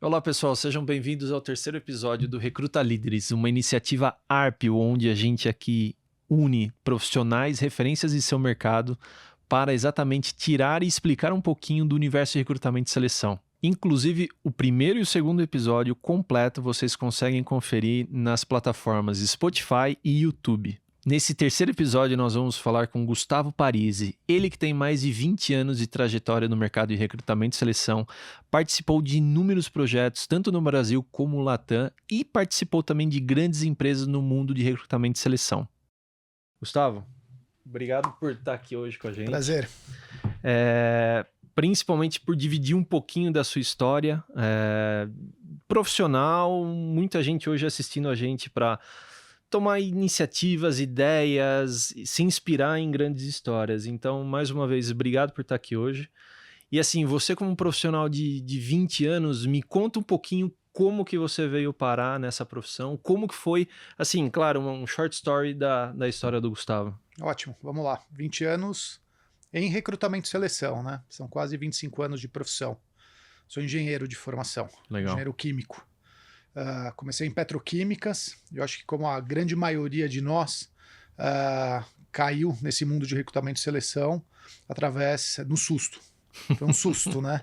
Olá pessoal, sejam bem-vindos ao terceiro episódio do Recruta Líderes, uma iniciativa ARPIO, onde a gente aqui une profissionais, referências em seu mercado para exatamente tirar e explicar um pouquinho do universo de recrutamento e seleção. Inclusive, o primeiro e o segundo episódio completo vocês conseguem conferir nas plataformas Spotify e YouTube. Nesse terceiro episódio, nós vamos falar com Gustavo Parisi, ele que tem mais de 20 anos de trajetória no mercado de recrutamento e seleção, participou de inúmeros projetos, tanto no Brasil como no Latam, e participou também de grandes empresas no mundo de recrutamento e seleção. Gustavo, obrigado por estar aqui hoje com a gente. Prazer. Principalmente por dividir um pouquinho da sua história profissional, muita gente hoje assistindo a gente para tomar iniciativas, ideias, se inspirar em grandes histórias. Então, mais uma vez, obrigado por estar aqui hoje. E assim, você como profissional de 20 anos, me conta um pouquinho como que você veio parar nessa profissão, como que foi, assim, claro, um short story da história do Gustavo. Ótimo, vamos lá. 20 anos em recrutamento e seleção, né? São quase 25 anos de profissão. Sou engenheiro de formação, Legal. Engenheiro químico. Comecei em petroquímicas, eu acho que como a grande maioria de nós caiu nesse mundo de recrutamento e seleção através do susto. Foi um susto, né?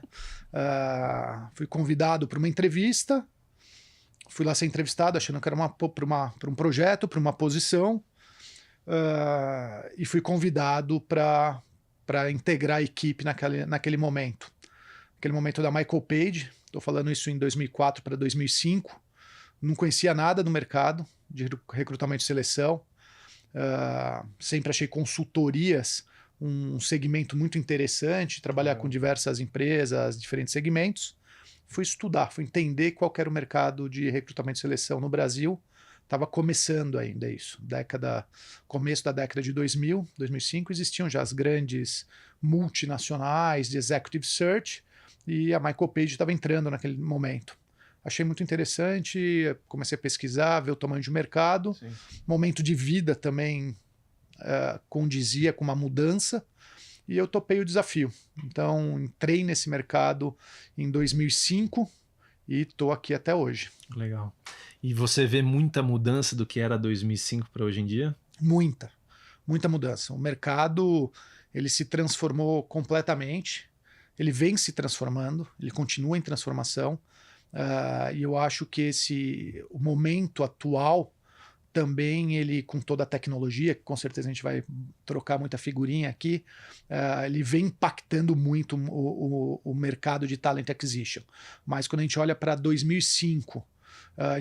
Fui convidado para uma entrevista, fui lá ser entrevistado achando que era para um projeto, para uma posição, e fui convidado para integrar a equipe naquele momento. Naquele momento da Michael Page. Estou falando isso em 2004 para 2005. Não conhecia nada do mercado de recrutamento e seleção. Sempre achei consultorias um segmento muito interessante, trabalhar com diversas empresas, diferentes segmentos. Fui estudar, fui entender qual era o mercado de recrutamento e seleção no Brasil. Estava começando ainda isso. Começo da década de 2000, 2005, existiam já as grandes multinacionais de executive search, e a Michael Page estava entrando naquele momento. Achei muito interessante, comecei a pesquisar, ver o tamanho de mercado. Sim. Momento de vida também condizia com uma mudança, e eu topei o desafio. Então, entrei nesse mercado em 2005 e estou aqui até hoje. Legal. E você vê muita mudança do que era 2005 para hoje em dia? Muita mudança. O mercado ele se transformou completamente. Ele vem se transformando, ele continua em transformação, e eu acho que o momento atual também, ele com toda a tecnologia, que com certeza a gente vai trocar muita figurinha aqui, ele vem impactando muito o mercado de talent acquisition. Mas quando a gente olha para 2005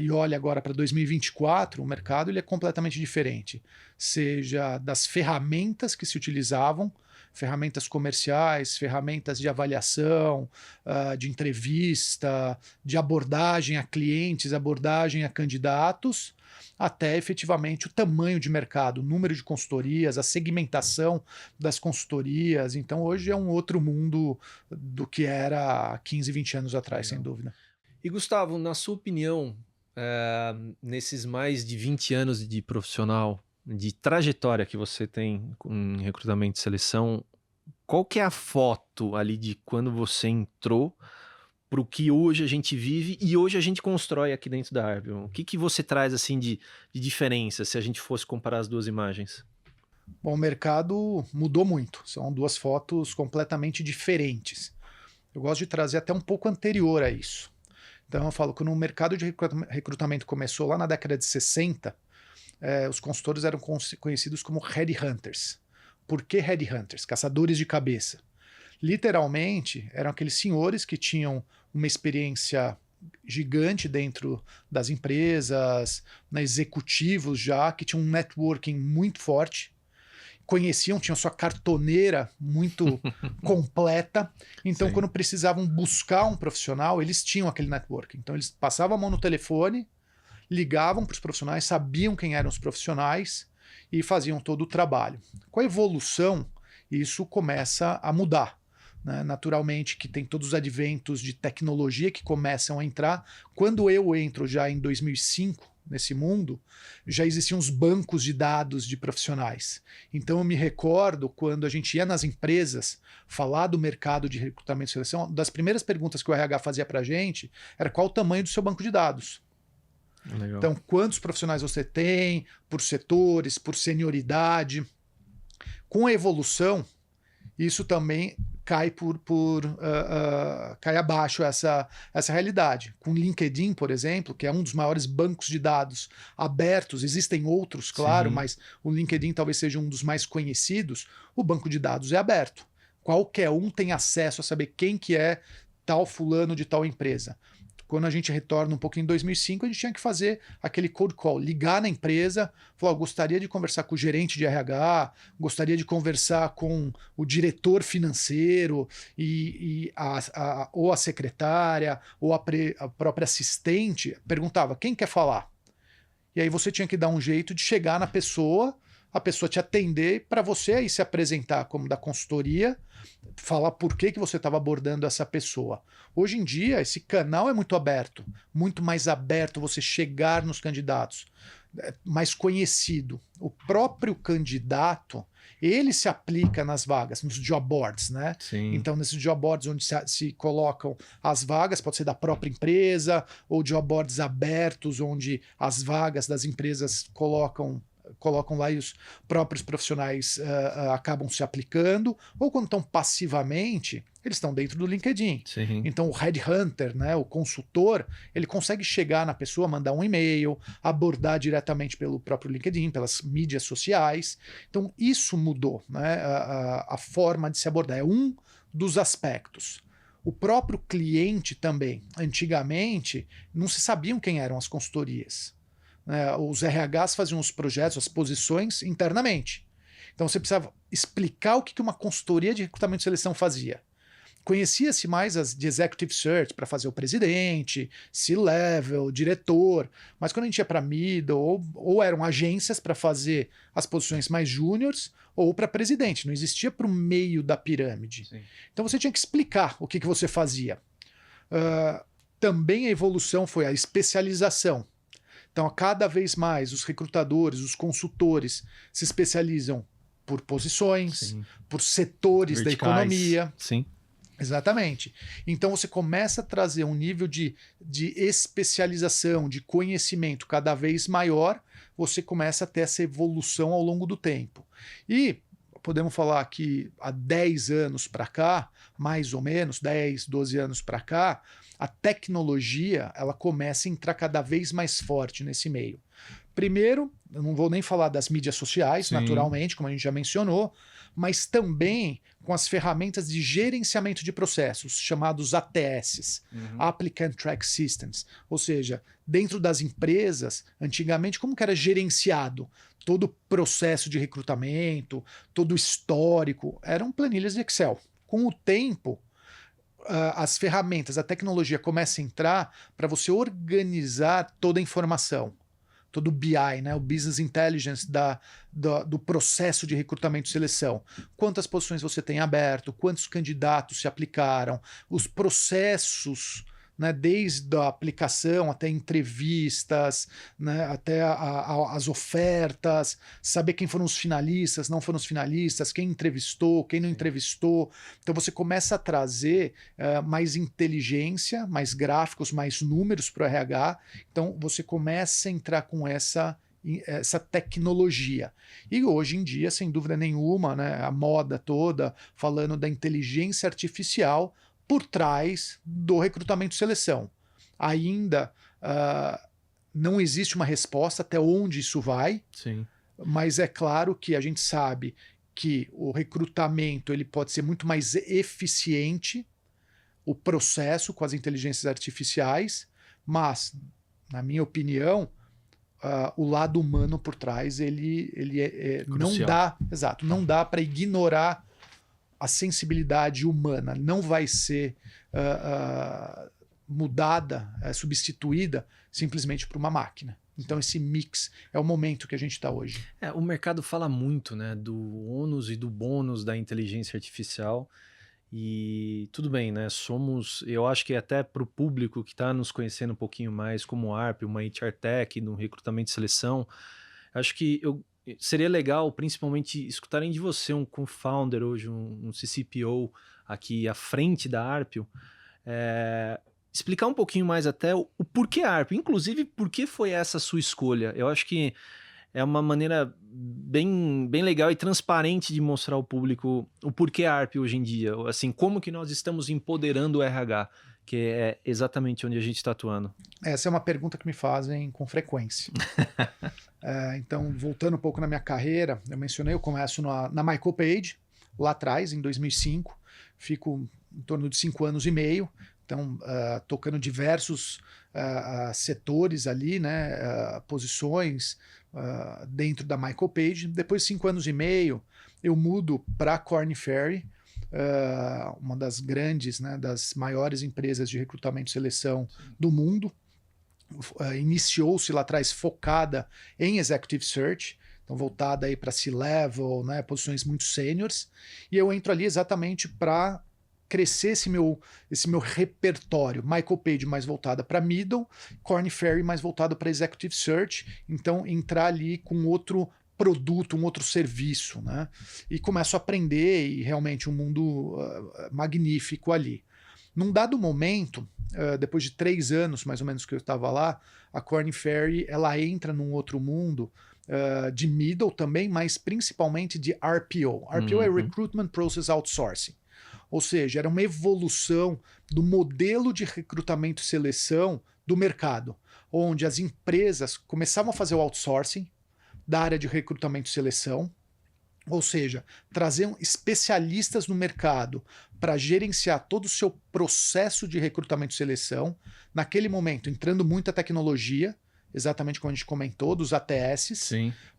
e olha agora para 2024, o mercado ele é completamente diferente, seja das ferramentas que se utilizavam, ferramentas comerciais, ferramentas de avaliação, de entrevista, de abordagem a clientes, abordagem a candidatos, até efetivamente o tamanho de mercado, o número de consultorias, a segmentação das consultorias. Então hoje é um outro mundo do que era há 15, 20 anos atrás, sem dúvida. E Gustavo, na sua opinião, nesses mais de 20 anos de profissional, de trajetória que você tem em recrutamento e seleção, qual que é a foto ali de quando você entrou para o que hoje a gente vive e hoje a gente constrói aqui dentro da ARPIO? O que você traz assim de diferença se a gente fosse comparar as duas imagens? Bom, o mercado mudou muito, são duas fotos completamente diferentes. Eu gosto de trazer até um pouco anterior a isso. Então eu falo que no mercado de recrutamento começou lá na década de 60, os consultores eram conhecidos como headhunters. Por que headhunters? Caçadores de cabeça. Literalmente, eram aqueles senhores que tinham uma experiência gigante dentro das empresas, executivos já, que tinham um networking muito forte, tinham sua cartoneira muito completa. Então, quando precisavam buscar um profissional, eles tinham aquele networking. Então, eles passavam a mão no telefone, ligavam para os profissionais, sabiam quem eram os profissionais e faziam todo o trabalho. Com a evolução, isso começa a mudar. Naturalmente que tem todos os adventos de tecnologia que começam a entrar. Quando eu entro já em 2005, nesse mundo, já existiam os bancos de dados de profissionais. Então eu me recordo quando a gente ia nas empresas falar do mercado de recrutamento e seleção, uma das primeiras perguntas que o RH fazia para a gente era qual o tamanho do seu banco de dados. Legal. Então, quantos profissionais você tem, por setores, por senioridade. Com a evolução, isso também cai cai abaixo essa realidade. Com o LinkedIn, por exemplo, que é um dos maiores bancos de dados abertos, existem outros, claro, Sim. mas o LinkedIn talvez seja um dos mais conhecidos, o banco de dados é aberto. Qualquer um tem acesso a saber quem que é tal fulano de tal empresa. Quando a gente retorna um pouco em 2005, a gente tinha que fazer aquele cold call, ligar na empresa, falar, gostaria de conversar com o gerente de RH, gostaria de conversar com o diretor financeiro ou a secretária ou a própria assistente, perguntava, quem quer falar? E aí você tinha que dar um jeito de chegar na pessoa, a pessoa te atender para você aí se apresentar como da consultoria, falar por que você estava abordando essa pessoa. Hoje em dia, esse canal é muito mais aberto você chegar nos candidatos, mais conhecido. O próprio candidato, ele se aplica nas vagas, nos job boards, né? Sim. Então, nesses job boards onde se colocam as vagas, pode ser da própria empresa, ou job boards abertos, onde as vagas das empresas colocam lá e os próprios profissionais acabam se aplicando, ou quando estão passivamente, eles estão dentro do LinkedIn. Sim. Então o headhunter, né, o consultor, ele consegue chegar na pessoa, mandar um e-mail, abordar diretamente pelo próprio LinkedIn, pelas mídias sociais. Então isso mudou, né, a forma de se abordar. É um dos aspectos. O próprio cliente também. Antigamente, não se sabiam quem eram as consultorias. Os RHs faziam os projetos, as posições internamente. Então você precisava explicar o que uma consultoria de recrutamento e seleção fazia. Conhecia-se mais as de executive search para fazer o presidente, C-level, diretor, mas quando a gente ia para middle, ou eram agências para fazer as posições mais júniores, ou para presidente, não existia para o meio da pirâmide. Sim. Então você tinha que explicar o que você fazia. Também a evolução foi a especialização. Então, cada vez mais, os recrutadores, os consultores se especializam por posições, Sim. por setores Verticais. da economia. Sim. Exatamente. Então, você começa a trazer um nível de especialização, de conhecimento cada vez maior, você começa a ter essa evolução ao longo do tempo. E podemos falar que há 10 anos para cá, mais ou menos, 10, 12 anos para cá, a tecnologia ela começa a entrar cada vez mais forte nesse meio. Primeiro, eu não vou nem falar das mídias sociais, Sim. naturalmente, como a gente já mencionou, mas também com as ferramentas de gerenciamento de processos, chamados ATS, Applicant Track Systems. Ou seja, dentro das empresas, antigamente, como que era gerenciado todo o processo de recrutamento, todo o histórico? Eram planilhas de Excel. Com o tempo, as ferramentas, a tecnologia começa a entrar para você organizar toda a informação, todo o BI, né, o Business Intelligence do processo de recrutamento e seleção. Quantas posições você tem aberto, quantos candidatos se aplicaram, os processos, né, desde a aplicação até entrevistas, né, até as ofertas, saber quem foram os finalistas, não foram os finalistas, quem entrevistou, quem não entrevistou. Então você começa a trazer mais inteligência, mais gráficos, mais números para o RH. Então você começa a entrar com essa tecnologia. E hoje em dia, sem dúvida nenhuma, né, a moda toda falando da inteligência artificial por trás do recrutamento e seleção. Ainda não existe uma resposta até onde isso vai, Sim. mas é claro que a gente sabe que o recrutamento ele pode ser muito mais eficiente, o processo com as inteligências artificiais, mas, na minha opinião, o lado humano por trás ele não dá para ignorar a sensibilidade humana, não vai ser mudada, substituída simplesmente por uma máquina. Então esse mix é o momento que a gente está hoje. O mercado fala muito, né, do ônus e do bônus da inteligência artificial E tudo bem, né? Eu acho que até para o público que está nos conhecendo um pouquinho mais como ARP, uma HR Tech, no recrutamento e seleção, acho que seria legal, principalmente, escutarem de você, um co-founder hoje, um CCPO aqui à frente da Arpio, explicar um pouquinho mais até o porquê Arpio, inclusive por que foi essa sua escolha. Eu acho que é uma maneira bem legal e transparente de mostrar ao público o porquê Arpio hoje em dia, assim, como que nós estamos empoderando o RH, que é exatamente onde a gente está atuando. Essa é uma pergunta que me fazem com frequência. Então, voltando um pouco na minha carreira, eu começo na MyCoPage, lá atrás, em 2005, fico em torno de 5 anos e meio, então, tocando diversos setores ali, né, posições dentro da MyCoPage. Depois de 5 anos e meio, eu mudo para a Korn Ferry, uma das grandes, né, das maiores empresas de recrutamento e seleção do mundo. Iniciou-se lá atrás focada em Executive Search, então voltada aí para C-Level, né, posições muito sêniores, e eu entro ali exatamente para crescer esse meu repertório. MyCoPage mais voltada para Middle, Korn Ferry mais voltada para Executive Search, então entrar ali com outro produto, um outro serviço, né? E começo a aprender, e realmente um mundo magnífico ali. Num dado momento, depois de 3 anos mais ou menos que eu estava lá, a Korn Ferry ela entra num outro mundo de middle também, mas principalmente de RPO. RPO é Recruitment Process Outsourcing. Ou seja, era uma evolução do modelo de recrutamento e seleção do mercado, onde as empresas começavam a fazer o outsourcing da área de recrutamento e seleção, ou seja, traziam especialistas no mercado para gerenciar todo o seu processo de recrutamento e seleção, naquele momento entrando muita tecnologia, exatamente como a gente comentou, dos ATS,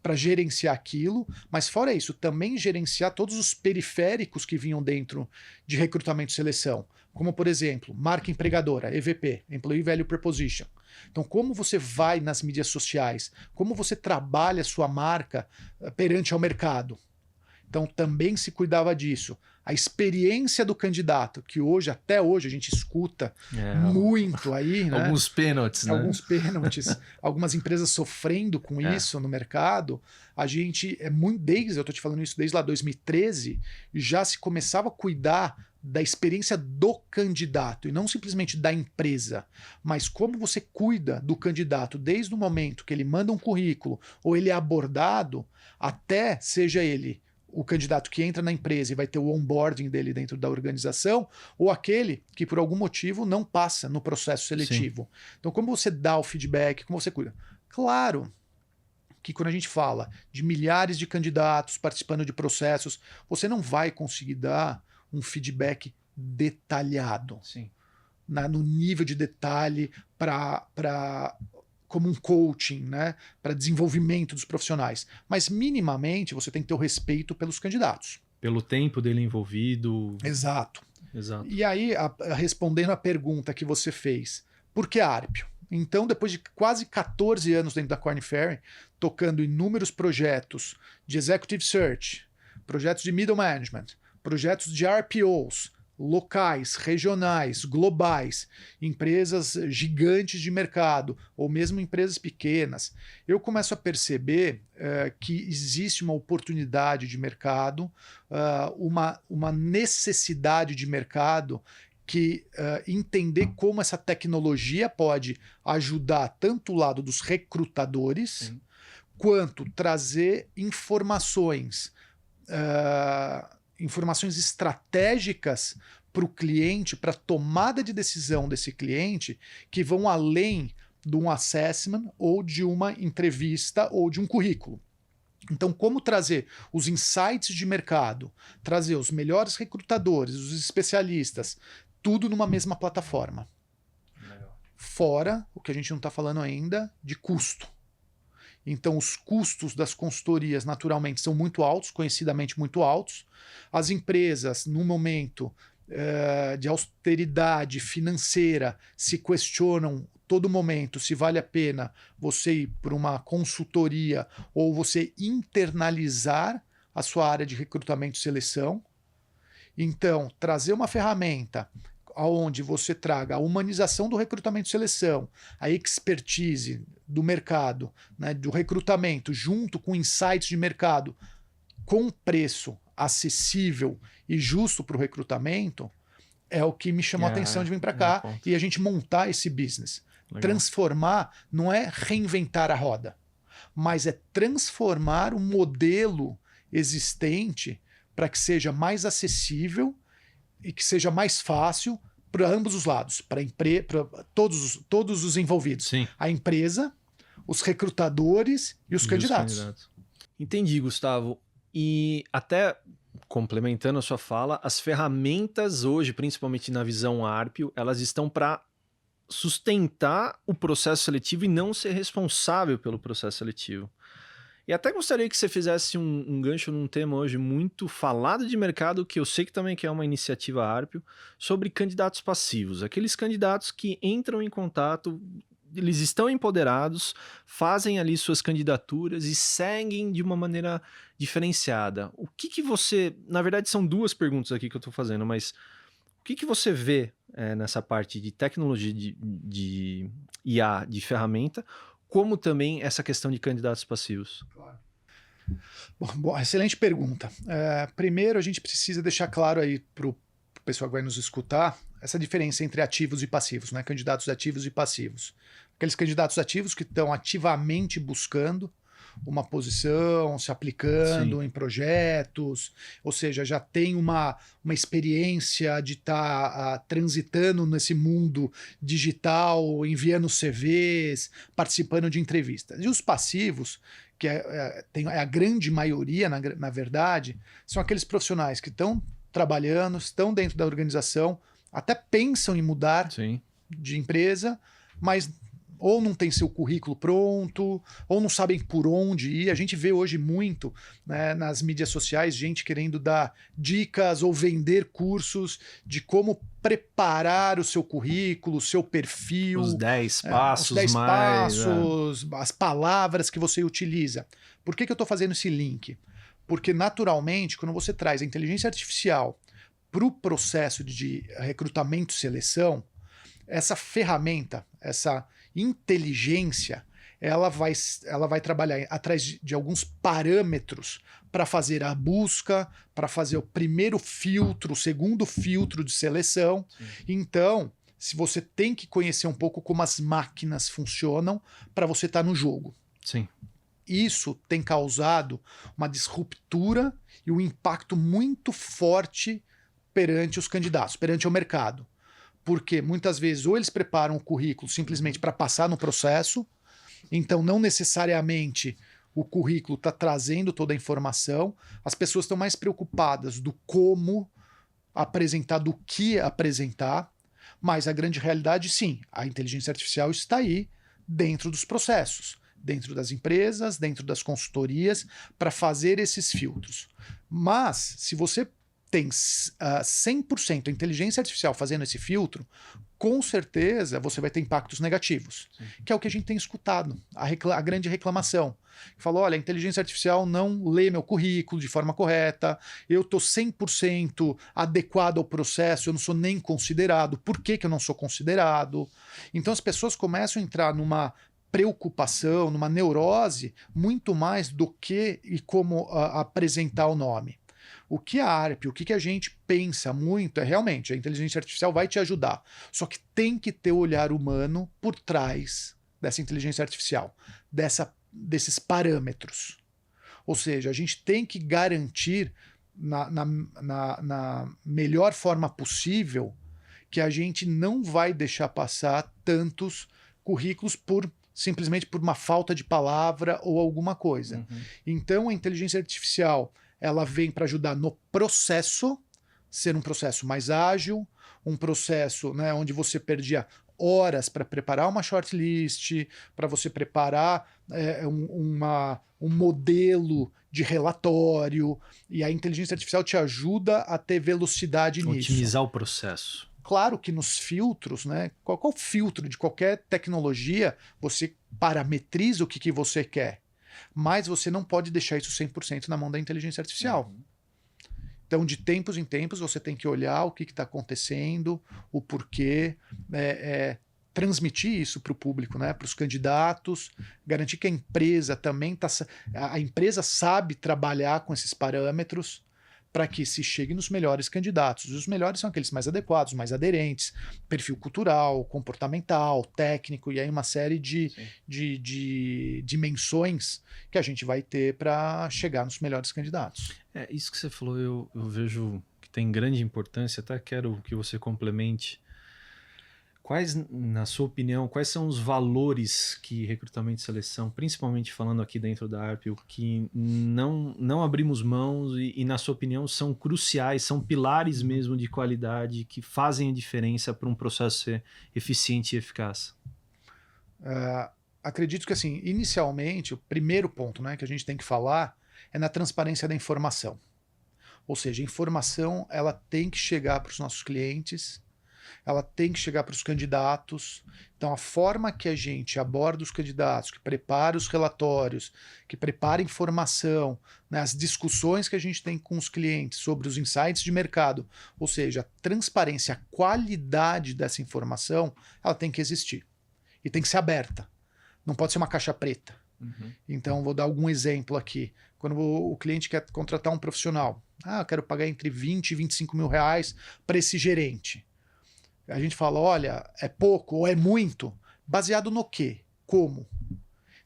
para gerenciar aquilo, mas fora isso, também gerenciar todos os periféricos que vinham dentro de recrutamento e seleção, como por exemplo, marca empregadora, EVP, Employee Value Proposition. Então, como você vai nas mídias sociais, como você trabalha a sua marca perante ao mercado. Então, também se cuidava disso. A experiência do candidato, que hoje, até hoje, a gente escuta muito aí, né? Alguns pênaltis, né? Alguns pênaltis, algumas empresas sofrendo com isso no mercado. A gente eu tô te falando isso desde lá 2013, já se começava a cuidar da experiência do candidato e não simplesmente da empresa, mas como você cuida do candidato desde o momento que ele manda um currículo ou ele é abordado, até seja ele o candidato que entra na empresa e vai ter o onboarding dele dentro da organização, ou aquele que por algum motivo não passa no processo seletivo. Então, como você dá o feedback, como você cuida? Claro que quando a gente fala de milhares de candidatos participando de processos, você não vai conseguir dar um feedback detalhado, no nível de detalhe como um coaching, né, para desenvolvimento dos profissionais. Mas minimamente você tem que ter o respeito pelos candidatos. Pelo tempo dele envolvido. Exato. Exato. E aí, respondendo a pergunta que você fez, por que Arpio? Então, depois de quase 14 anos dentro da Korn Ferry, tocando inúmeros projetos de Executive Search, projetos de Middle Management, projetos de RPOs, locais, regionais, globais, empresas gigantes de mercado, ou mesmo empresas pequenas, eu começo a perceber que existe uma oportunidade de mercado, uma necessidade de mercado, que entender como essa tecnologia pode ajudar tanto o lado dos recrutadores, quanto trazer informações estratégicas para o cliente, para a tomada de decisão desse cliente, que vão além de um assessment ou de uma entrevista ou de um currículo. Então, como trazer os insights de mercado, trazer os melhores recrutadores, os especialistas, tudo numa mesma plataforma. Fora o que a gente não está falando ainda de custo. Então, os custos das consultorias, naturalmente, são muito altos, conhecidamente muito altos. As empresas, no momento de austeridade financeira, se questionam todo momento se vale a pena você ir para uma consultoria ou você internalizar a sua área de recrutamento e seleção. Então, trazer uma ferramenta onde você traga a humanização do recrutamento e seleção, a expertise do mercado, né, do recrutamento, junto com insights de mercado, com preço acessível e justo para o recrutamento, é o que me chamou a atenção de vir para cá e a gente montar esse business. Legal. Transformar não é reinventar a roda, mas é transformar o modelo existente para que seja mais acessível e que seja mais fácil para ambos os lados, para todos os envolvidos. Sim. A empresa, os recrutadores e os candidatos. Entendi, Gustavo. E até complementando a sua fala, as ferramentas hoje, principalmente na visão Arpio, elas estão para sustentar o processo seletivo e não ser responsável pelo processo seletivo. E até gostaria que você fizesse um gancho num tema hoje muito falado de mercado, que eu sei que também é uma iniciativa Arpio, sobre candidatos passivos. Aqueles candidatos que entram em contato, eles estão empoderados, fazem ali suas candidaturas e seguem de uma maneira diferenciada. O que você... Na verdade, são duas perguntas aqui que eu estou fazendo, mas o que você vê nessa parte de tecnologia de IA, de ferramenta, como também essa questão de candidatos passivos? Claro. Bom, excelente pergunta. Primeiro, a gente precisa deixar claro aí para o pessoal que vai nos escutar essa diferença entre ativos e passivos, né? Candidatos ativos e passivos. Aqueles candidatos ativos que estão ativamente buscando uma posição, se aplicando em projetos, ou seja, já tem uma experiência de estar transitando nesse mundo digital, enviando CVs, participando de entrevistas. E os passivos, que é a grande maioria, na verdade, são aqueles profissionais que estão trabalhando, estão dentro da organização, até pensam em mudar de empresa, mas ou não tem seu currículo pronto, ou não sabem por onde ir. A gente vê hoje muito, né, nas mídias sociais, gente querendo dar dicas ou vender cursos de como preparar o seu currículo, o seu perfil. Os 10 passos, os 10 passos, as palavras que você utiliza. Por que eu estou fazendo esse link? Porque, naturalmente, quando você traz a inteligência artificial para o processo de recrutamento e seleção, essa ferramenta, essa inteligência, ela vai trabalhar atrás de alguns parâmetros para fazer a busca, para fazer o primeiro filtro, o segundo filtro de seleção. Então, se você tem que conhecer um pouco como as máquinas funcionam para você estar no jogo. Sim. Isso tem causado uma disruptura e um impacto muito forte perante os candidatos, perante o mercado. Porque muitas vezes ou eles preparam o currículo simplesmente para passar no processo, então não necessariamente o currículo está trazendo toda a informação, as pessoas estão mais preocupadas do como apresentar, do que apresentar, mas a grande realidade, sim, a inteligência artificial está aí dentro dos processos, dentro das empresas, dentro das consultorias, para fazer esses filtros. Mas, se você tem 100% a inteligência artificial fazendo esse filtro, com certeza você vai ter impactos negativos, que é o que a gente tem escutado, a grande reclamação. Falou, olha, a inteligência artificial não lê meu currículo de forma correta, eu estou 100% adequado ao processo, eu não sou nem considerado. Por que eu não sou considerado? Então as pessoas começam a entrar numa preocupação, numa neurose, muito mais do que e como apresentar o nome. O que a Arpio, o que a gente pensa muito é realmente a inteligência artificial vai te ajudar. Só que tem que ter o olhar humano por trás dessa inteligência artificial, desses parâmetros. Ou seja, a gente tem que garantir na melhor forma possível que a gente não vai deixar passar tantos currículos simplesmente por uma falta de palavra ou alguma coisa. Então a inteligência artificial ela vem para ajudar no processo, ser um processo mais ágil, um processo, né, onde você perdia horas para preparar uma shortlist, para você preparar um modelo de relatório, e a inteligência artificial te ajuda a ter velocidade nisso. Otimizar o processo. Claro que nos filtros, né, qual filtro de qualquer tecnologia, você parametriza o que você quer. Mas você não pode deixar isso 100% na mão da inteligência artificial. Então, de tempos em tempos, você tem que olhar o que está acontecendo, o porquê, transmitir isso para o público, né, para os candidatos, garantir que a empresa também a empresa sabe trabalhar com esses parâmetros para que se chegue nos melhores candidatos. Os melhores são aqueles mais adequados, mais aderentes, perfil cultural, comportamental, técnico, e aí uma série de dimensões que a gente vai ter para chegar nos melhores candidatos. Isso que você falou, eu vejo que tem grande importância, até quero que você complemente. Quais, na sua opinião, quais são os valores que recrutamento e seleção, principalmente falando aqui dentro da Arpio, que não abrimos mãos e, na sua opinião, são cruciais, são pilares mesmo de qualidade que fazem a diferença para um processo ser eficiente e eficaz? Acredito que, assim, inicialmente, o primeiro ponto, né, que a gente tem que falar é na transparência da informação. Ou seja, a informação ela tem que chegar para os nossos clientes, ela tem que chegar para os candidatos. Então, a forma que a gente aborda os candidatos, que prepara os relatórios, que prepara a informação, né, as discussões que a gente tem com os clientes sobre os insights de mercado, ou seja, a transparência, a qualidade dessa informação, ela tem que existir. E tem que ser aberta. Não pode ser uma caixa preta. Uhum. Então, vou dar algum exemplo aqui. Quando o cliente quer contratar um profissional, eu quero pagar entre 20 e 25 mil reais para esse gerente. A gente fala, olha, é pouco ou é muito, baseado no quê? Como?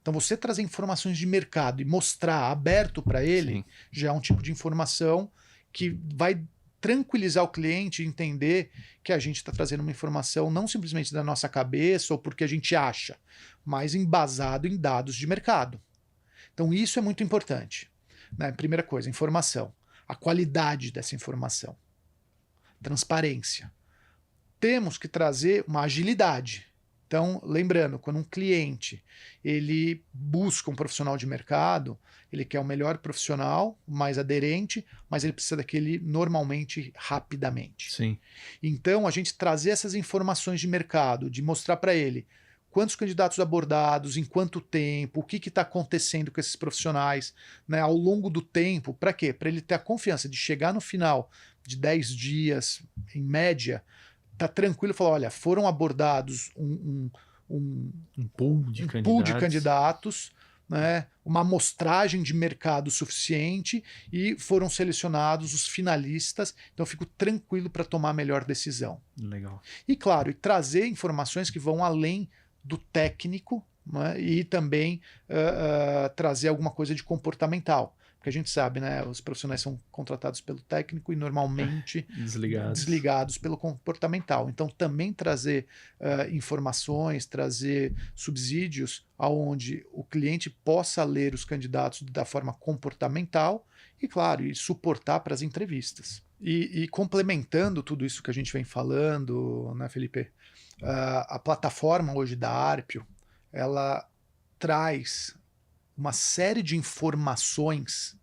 Então você trazer informações de mercado e mostrar aberto para ele, Sim, já é um tipo de informação que vai tranquilizar o cliente e entender que a gente está trazendo uma informação não simplesmente da nossa cabeça ou porque a gente acha, mas embasado em dados de mercado. Então isso é muito importante. Né? Primeira coisa, informação. A qualidade dessa informação. Transparência. Temos que trazer uma agilidade. Então, lembrando, quando um cliente ele busca um profissional de mercado, ele quer o melhor profissional, mais aderente, mas ele precisa daquele normalmente rapidamente. sim. Então, a gente trazer essas informações de mercado, de mostrar para ele quantos candidatos abordados, em quanto tempo, o que está acontecendo com esses profissionais, né, ao longo do tempo, para quê? Para ele ter a confiança de chegar no final de 10 dias, em média, tá tranquilo e falar, olha, foram abordados um pool de candidatos. Pool de candidatos, né, uma amostragem de mercado suficiente e foram selecionados os finalistas, então eu fico tranquilo para tomar a melhor decisão. Legal. E claro, e trazer informações que vão além do técnico, né, e também trazer alguma coisa de comportamental. Porque a gente sabe, né, os profissionais são contratados pelo técnico e normalmente desligados pelo comportamental. Então também trazer informações, trazer subsídios aonde o cliente possa ler os candidatos da forma comportamental e, claro, e suportar para as entrevistas. E complementando tudo isso que a gente vem falando, né, Felipe, a plataforma hoje da Arpio, ela traz uma série de informações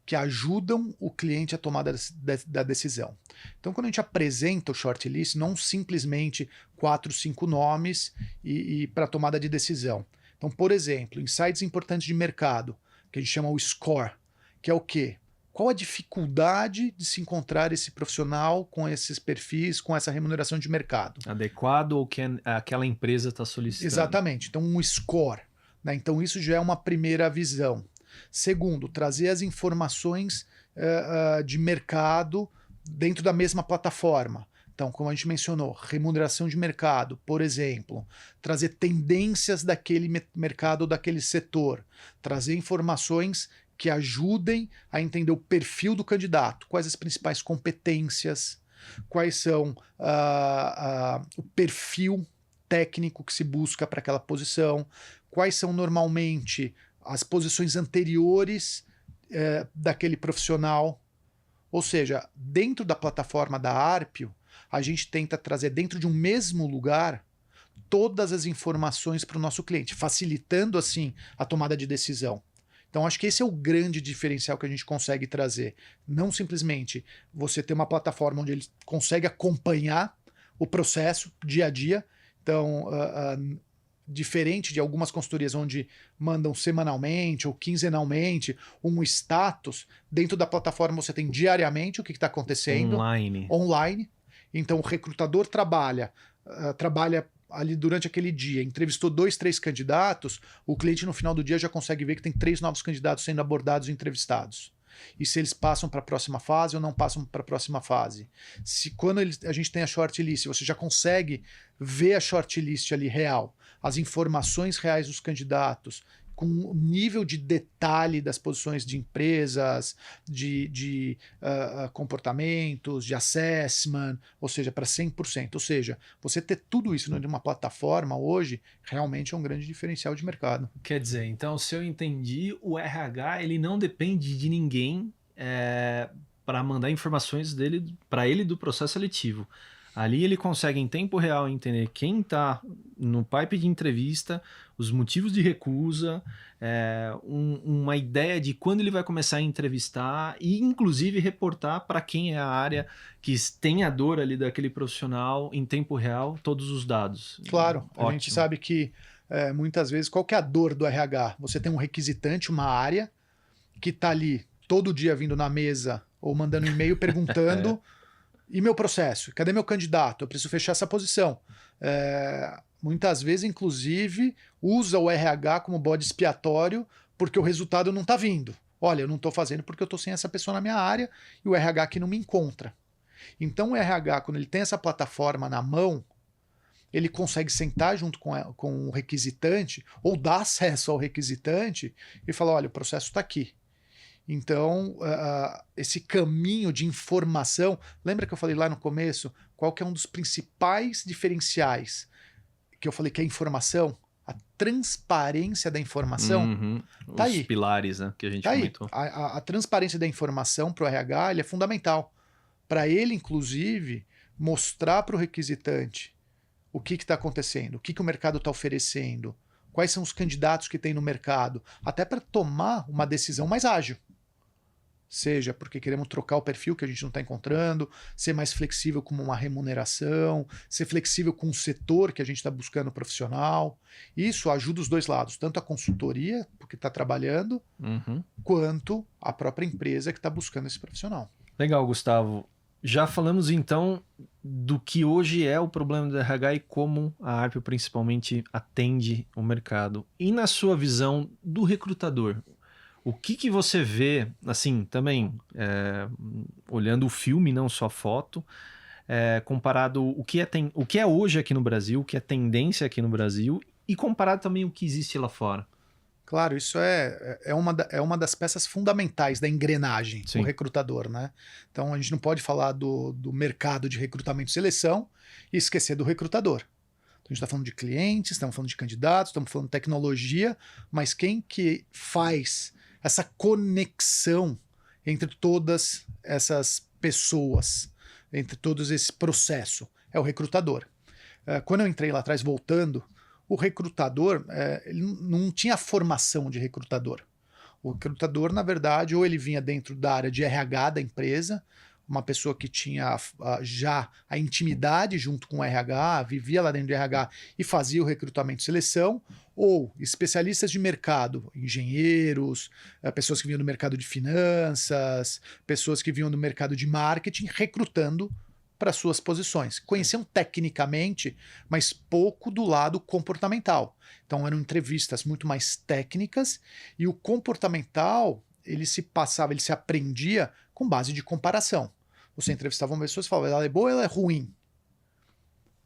que ajudam o cliente a tomar da decisão. Então, quando a gente apresenta o shortlist, não simplesmente 4, 5 nomes e para tomada de decisão. Então, por exemplo, insights importantes de mercado, que a gente chama o score, que é o quê? Qual a dificuldade de se encontrar esse profissional com esses perfis, com essa remuneração de mercado? Adequado ao que aquela empresa está solicitando. Exatamente. Então, um score. Né? Então, isso já é uma primeira visão. Segundo, trazer as informações de mercado dentro da mesma plataforma. Então, como a gente mencionou, remuneração de mercado, por exemplo, trazer tendências daquele mercado ou daquele setor, trazer informações que ajudem a entender o perfil do candidato, quais as principais competências, quais são o perfil técnico que se busca para aquela posição, quais são normalmente as posições anteriores daquele profissional. Ou seja, dentro da plataforma da Arpio, a gente tenta trazer dentro de um mesmo lugar todas as informações para o nosso cliente, facilitando assim a tomada de decisão. Então acho que esse é o grande diferencial que a gente consegue trazer. Não simplesmente você ter uma plataforma onde ele consegue acompanhar o processo dia a dia. Então, diferente de algumas consultorias onde mandam semanalmente ou quinzenalmente um status, dentro da plataforma você tem diariamente o que está acontecendo. Online. Então o recrutador trabalha ali durante aquele dia, entrevistou 2, 3 candidatos, o cliente no final do dia já consegue ver que tem 3 novos candidatos sendo abordados e entrevistados. E se eles passam para a próxima fase ou não passam para a próxima fase. Quando a gente tem a shortlist, você já consegue ver a shortlist ali real, as informações reais dos candidatos, com o nível de detalhe das posições de empresas, de comportamentos, de assessment, ou seja, para 100%. Ou seja, você ter tudo isso numa plataforma hoje realmente é um grande diferencial de mercado. Quer dizer, então, se eu entendi, o RH ele não depende de ninguém para mandar informações dele para ele do processo seletivo. Ali ele consegue em tempo real entender quem está no pipe de entrevista, os motivos de recusa, uma ideia de quando ele vai começar a entrevistar e inclusive reportar para quem é a área que tem a dor ali daquele profissional em tempo real, todos os dados. Claro, Ótimo. A gente sabe que muitas vezes qual que é a dor do RH? Você tem um requisitante, uma área que está ali todo dia vindo na mesa ou mandando e-mail perguntando e meu processo? Cadê meu candidato? Eu preciso fechar essa posição. Muitas vezes, inclusive, usa o RH como bode expiatório porque o resultado não está vindo. Olha, eu não estou fazendo porque eu estou sem essa pessoa na minha área e o RH aqui não me encontra. Então o RH, quando ele tem essa plataforma na mão, ele consegue sentar junto com o requisitante ou dar acesso ao requisitante e falar, olha, o processo está aqui. Então, esse caminho de informação, lembra que eu falei lá no começo, qual que é um dos principais diferenciais? Que eu falei que é a informação, a transparência da informação, tá Os aí. pilares, né, que a gente tá comentou. Aí. A transparência da informação para o RH ele é fundamental. Para ele, inclusive, mostrar para o requisitante o que está acontecendo, o que o mercado está oferecendo, quais são os candidatos que tem no mercado, até para tomar uma decisão mais ágil. Seja porque queremos trocar o perfil que a gente não está encontrando, ser mais flexível com uma remuneração, ser flexível com o setor que a gente está buscando profissional. Isso ajuda os dois lados, tanto a consultoria, porque está trabalhando, quanto a própria empresa que está buscando esse profissional. Legal, Gustavo. Já falamos então do que hoje é o problema do RH e como a Arpio principalmente atende o mercado. E na sua visão do recrutador, o que você vê, assim, também olhando o filme, não só a foto, comparado o que é hoje aqui no Brasil, o que é tendência aqui no Brasil e comparado também o que existe lá fora? Claro, isso é uma das peças fundamentais da engrenagem, Sim. o recrutador, né? Então a gente não pode falar do mercado de recrutamento e seleção e esquecer do recrutador. Então, a gente está falando de clientes, estamos falando de candidatos, estamos falando de tecnologia, mas quem que faz essa conexão entre todas essas pessoas, entre todos esse processo? É o recrutador. Quando eu entrei lá atrás, voltando, o recrutador ele não tinha formação de recrutador. O recrutador, na verdade, ou ele vinha dentro da área de RH da empresa, uma pessoa que tinha já a intimidade junto com o RH, vivia lá dentro do RH e fazia o recrutamento e seleção, ou especialistas de mercado, engenheiros, pessoas que vinham do mercado de finanças, pessoas que vinham do mercado de marketing, recrutando para suas posições. Conheciam tecnicamente, mas pouco do lado comportamental. Então eram entrevistas muito mais técnicas e o comportamental ele se aprendia com base de comparação. Você entrevistava uma pessoa e falava, ela é boa ou ela é ruim?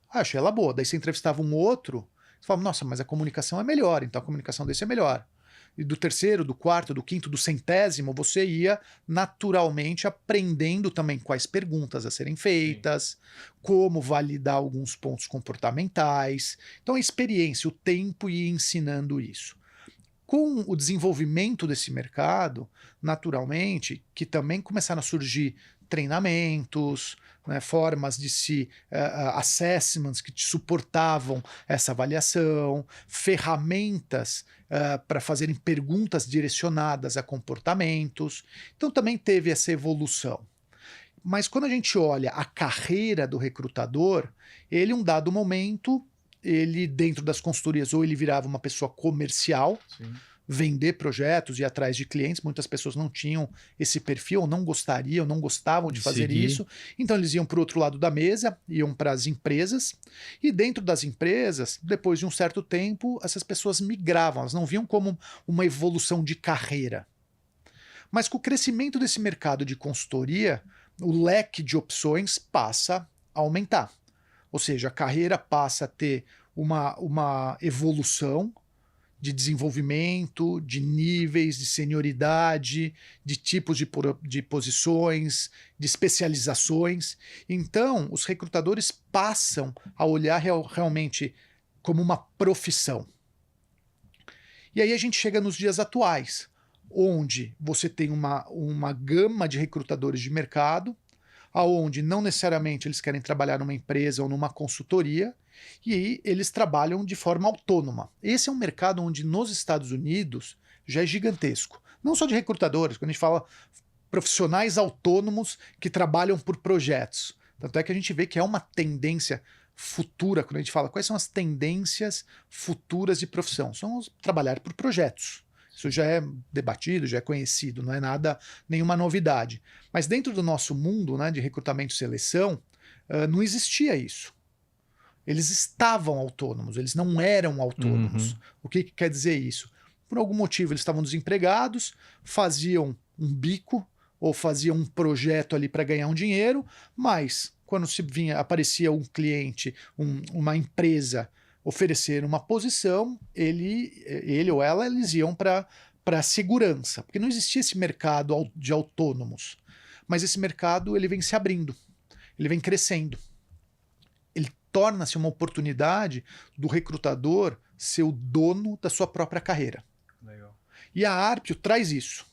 Achei ela boa. Daí você entrevistava um outro, você falava, nossa, mas a comunicação é melhor, então a comunicação desse é melhor. E do terceiro, do quarto, do quinto, do centésimo, você ia naturalmente aprendendo também quais perguntas a serem feitas, como validar alguns pontos comportamentais. Então a experiência, o tempo ia ensinando isso. Com o desenvolvimento desse mercado, naturalmente, que também começaram a surgir treinamentos, né, formas de assessments que te suportavam essa avaliação, ferramentas para fazerem perguntas direcionadas a comportamentos. Então também teve essa evolução. Mas quando a gente olha a carreira do recrutador, ele, em um dado momento, ele dentro das consultorias, ou ele virava uma pessoa comercial, Sim. vender projetos e ir atrás de clientes. Muitas pessoas não tinham esse perfil, ou não gostariam, não gostavam de fazer seguir. isso. Então eles iam para o outro lado da mesa, iam para as empresas, e dentro das empresas, depois de um certo tempo, essas pessoas migravam, elas não viam como uma evolução de carreira. Mas com o crescimento desse mercado de consultoria, o leque de opções passa a aumentar. Ou seja, a carreira passa a ter uma evolução de desenvolvimento, de níveis, de senioridade, de tipos de posições, de especializações. Então, os recrutadores passam a olhar realmente como uma profissão. E aí a gente chega nos dias atuais, onde você tem uma gama de recrutadores de mercado, aonde não necessariamente eles querem trabalhar numa empresa ou numa consultoria, e aí eles trabalham de forma autônoma. Esse é um mercado onde nos Estados Unidos já é gigantesco. Não só de recrutadores, quando a gente fala profissionais autônomos que trabalham por projetos. Tanto é que a gente vê que é uma tendência futura, quando a gente fala quais são as tendências futuras de profissão. São trabalhar por projetos. Isso já é debatido, já é conhecido, não é nada, nenhuma novidade. Mas dentro do nosso mundo, né, de recrutamento e seleção, não existia isso. Eles estavam autônomos, eles não eram autônomos. O que quer dizer isso? Por algum motivo eles estavam desempregados, faziam um bico ou faziam um projeto ali para ganhar um dinheiro, mas quando aparecia um cliente, uma empresa oferecer uma posição, ele ou ela, eles iam para a segurança, porque não existia esse mercado de autônomos. Mas esse mercado ele vem se abrindo, ele vem crescendo. Ele torna-se uma oportunidade do recrutador ser o dono da sua própria carreira. Legal. E a Arpio traz isso.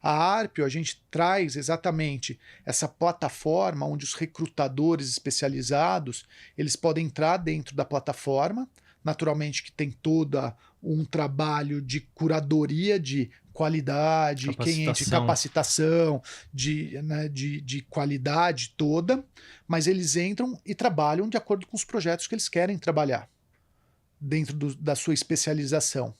A Arpio, a gente traz exatamente essa plataforma onde os recrutadores especializados, eles podem entrar dentro da plataforma, naturalmente que tem todo um trabalho de curadoria de qualidade, de capacitação, de qualidade toda, mas eles entram e trabalham de acordo com os projetos que eles querem trabalhar, dentro da sua especialização.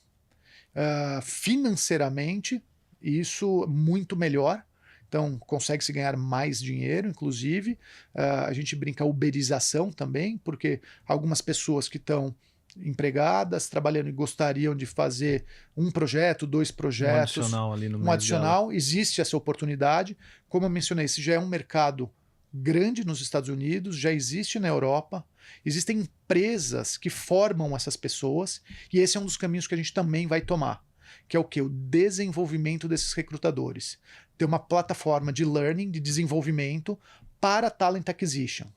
Financeiramente, isso muito melhor, então consegue-se ganhar mais dinheiro, inclusive. A gente brinca uberização também, porque algumas pessoas que estão empregadas, trabalhando e gostariam de fazer um projeto, 2 projetos, um adicional ali no meio adicional, existe essa oportunidade. Como eu mencionei, esse já é um mercado grande nos Estados Unidos, já existe na Europa, existem empresas que formam essas pessoas, e esse é um dos caminhos que a gente também vai tomar, que é o quê? O desenvolvimento desses recrutadores. Ter uma plataforma de learning, de desenvolvimento para talent acquisition,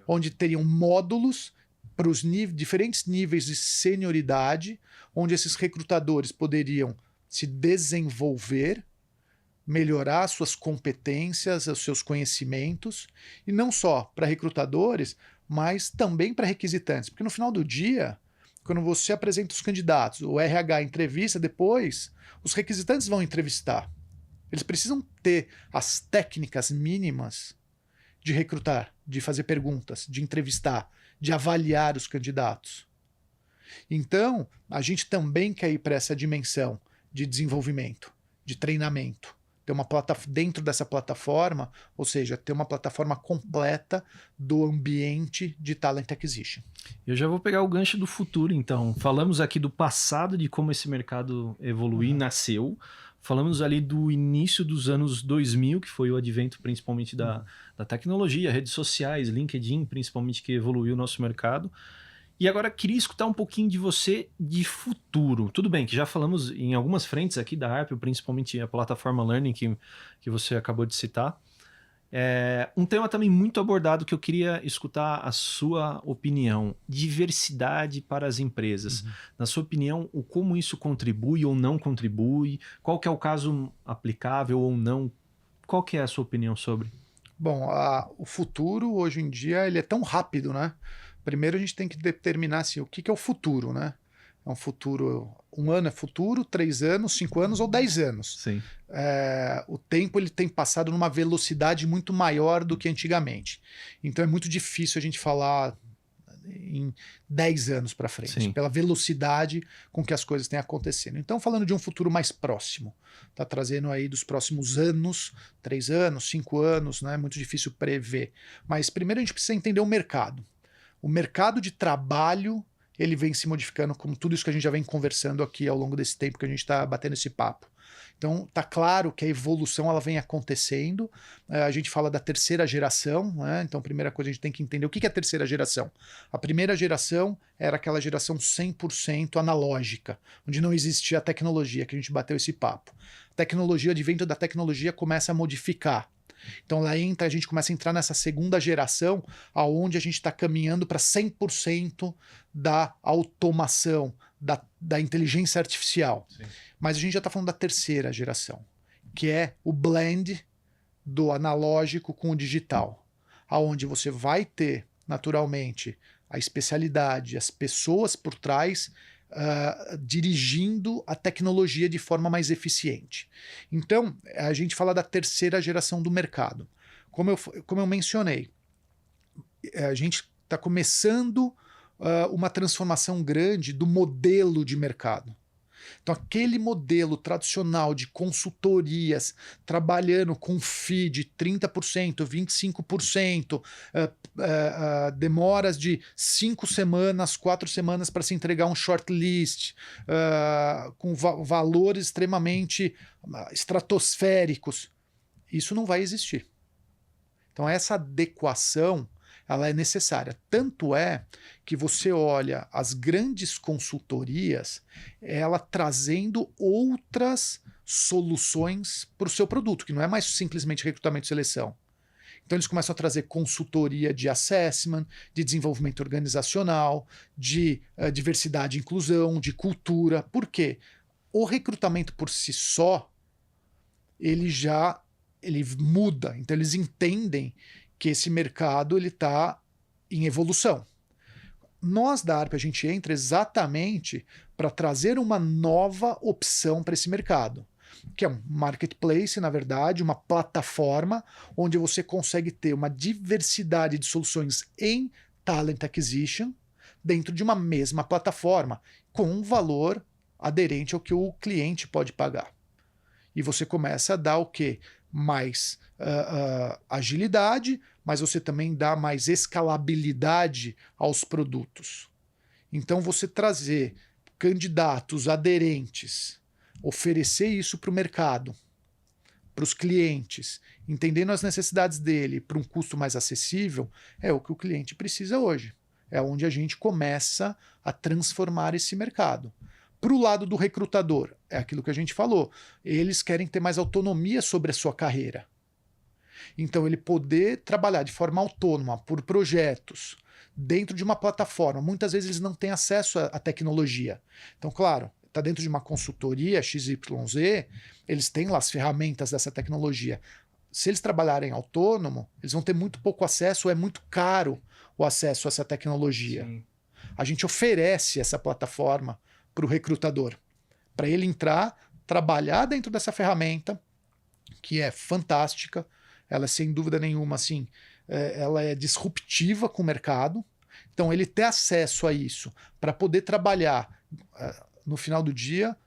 onde teriam módulos para os diferentes níveis de senioridade, onde esses recrutadores poderiam se desenvolver, melhorar suas competências, os seus conhecimentos, e não só para recrutadores, mas também para requisitantes. Porque no final do dia, quando você apresenta os candidatos, o RH entrevista, depois os requisitantes vão entrevistar. Eles precisam ter as técnicas mínimas de recrutar, de fazer perguntas, de entrevistar, de avaliar os candidatos. Então, a gente também quer ir para essa dimensão de desenvolvimento, de treinamento. Ter uma dentro dessa plataforma, ou seja, ter uma plataforma completa do ambiente de talent acquisition. Eu já vou pegar o gancho do futuro, então. Falamos aqui do passado, de como esse mercado evoluiu, nasceu. Falamos ali do início dos anos 2000, que foi o advento principalmente da tecnologia, redes sociais, LinkedIn, principalmente, que evoluiu o nosso mercado. E agora queria escutar um pouquinho de você de futuro. Tudo bem que já falamos em algumas frentes aqui da Arpio, principalmente a plataforma Learning que você acabou de citar. Um tema também muito abordado que eu queria escutar a sua opinião. Diversidade para as empresas. Na sua opinião, como isso contribui ou não contribui? Qual que é o caso aplicável ou não? Qual que é a sua opinião sobre? Bom, o futuro hoje em dia ele é tão rápido, né? Primeiro a gente tem que determinar assim, o que é o futuro, né? É um futuro, 1 ano é futuro, 3 anos, 5 anos ou 10 anos. Sim. O tempo ele tem passado numa velocidade muito maior do que antigamente. Então é muito difícil a gente falar em 10 anos para frente, Sim. pela velocidade com que as coisas têm acontecendo. Então, falando de um futuro mais próximo, está trazendo aí dos próximos anos, 3 anos, 5 anos, né? É muito difícil prever. Mas primeiro a gente precisa entender o mercado. O mercado de trabalho, ele vem se modificando, como tudo isso que a gente já vem conversando aqui ao longo desse tempo que a gente está batendo esse papo. Então, tá claro que a evolução ela vem acontecendo. A gente fala da terceira geração, né? Então, a primeira coisa a gente tem que entender o que é a terceira geração. A primeira geração era aquela geração 100% analógica, onde não existia a tecnologia, que a gente bateu esse papo. A tecnologia, o advento da tecnologia começa a modificar. Então lá a gente começa a entrar nessa segunda geração, aonde a gente está caminhando para 100% da automação, da inteligência artificial. Sim. Mas a gente já está falando da terceira geração, que é o blend do analógico com o digital, aonde você vai ter, naturalmente, a especialidade, as pessoas por trás, dirigindo a tecnologia de forma mais eficiente. Então, a gente fala da terceira geração do mercado. Como eu mencionei, a gente está começando uma transformação grande do modelo de mercado. Então, aquele modelo tradicional de consultorias, trabalhando com FII de 30%, 25%, demoras de 5 semanas, 4 semanas para se entregar um shortlist, com valores extremamente estratosféricos. Isso não vai existir. Então, essa adequação ela é necessária. Tanto é que você olha as grandes consultorias, ela trazendo outras soluções para o seu produto, que não é mais simplesmente recrutamento e seleção. Então eles começam a trazer consultoria de assessment, de desenvolvimento organizacional, de diversidade e inclusão, de cultura. Por quê? O recrutamento por si só, ele muda. Então eles entendem que esse mercado está em evolução. Nós da ARP a gente entra exatamente para trazer uma nova opção para esse mercado, que é um marketplace, na verdade, uma plataforma onde você consegue ter uma diversidade de soluções em talent acquisition dentro de uma mesma plataforma, com um valor aderente ao que o cliente pode pagar. E você começa a dar o quê? Mais agilidade, mas você também dá mais escalabilidade aos produtos. Então, você trazer candidatos aderentes, oferecer isso para o mercado, para os clientes, entendendo as necessidades dele para um custo mais acessível, é o que o cliente precisa hoje. É onde a gente começa a transformar esse mercado. Para o lado do recrutador, é aquilo que a gente falou. Eles querem ter mais autonomia sobre a sua carreira. Então, ele poder trabalhar de forma autônoma por projetos dentro de uma plataforma. Muitas vezes eles não têm acesso à tecnologia. Então, claro, está dentro de uma consultoria XYZ, eles têm lá as ferramentas dessa tecnologia. Se eles trabalharem autônomo, eles vão ter muito pouco acesso, ou é muito caro o acesso a essa tecnologia. Sim. A gente oferece essa plataforma para o recrutador, para ele entrar, trabalhar dentro dessa ferramenta, que é fantástica, ela sem dúvida nenhuma, assim, ela é disruptiva com o mercado, então ele ter acesso a isso, para poder trabalhar, no final do dia,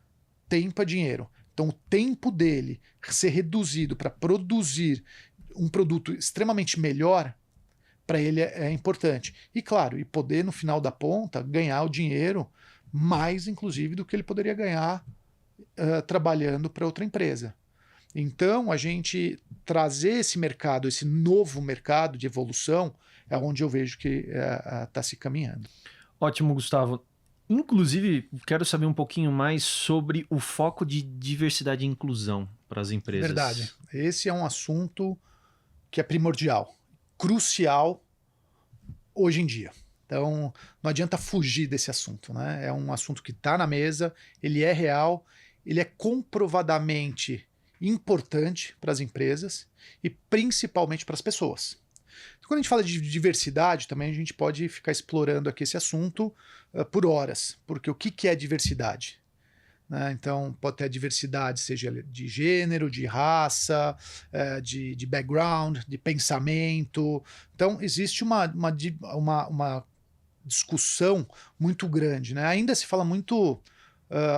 tempo é dinheiro. Então o tempo dele ser reduzido para produzir um produto extremamente melhor, para ele é importante. E claro, e poder no final da ponta ganhar o dinheiro mais, inclusive, do que ele poderia ganhar trabalhando para outra empresa. Então, a gente trazer esse mercado, esse novo mercado de evolução, é onde eu vejo que está se caminhando. Ótimo, Gustavo. Inclusive, quero saber um pouquinho mais sobre o foco de diversidade e inclusão para as empresas. Verdade. Esse é um assunto que é primordial, crucial hoje em dia. Então, não adianta fugir desse assunto, né? É um assunto que está na mesa, ele é real, ele é comprovadamente importante para as empresas e principalmente para as pessoas. Então, quando a gente fala de diversidade, também a gente pode ficar explorando aqui esse assunto por horas, porque o que é diversidade? Né? Então, pode ter a diversidade, seja de gênero, de raça, de background, de pensamento. Então, existe uma discussão muito grande, né? Ainda se fala muito,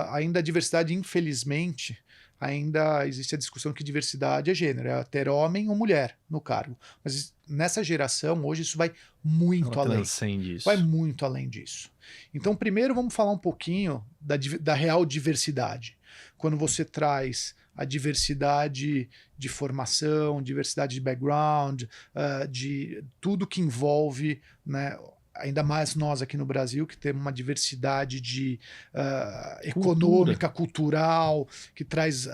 ainda a diversidade, infelizmente, ainda existe a discussão que diversidade é gênero, é ter homem ou mulher no cargo. Mas nessa geração, hoje, isso vai muito Ela além. transcende isso. Vai muito além disso. Então, primeiro, vamos falar um pouquinho da real diversidade. Quando você traz a diversidade de formação, diversidade de background, de tudo que envolve, né, ainda mais nós aqui no Brasil, que temos uma diversidade de econômica, cultural, que traz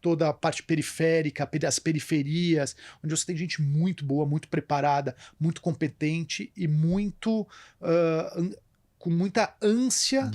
toda a parte periférica, as periferias, onde você tem gente muito boa, muito preparada, muito competente e muito com muita ânsia,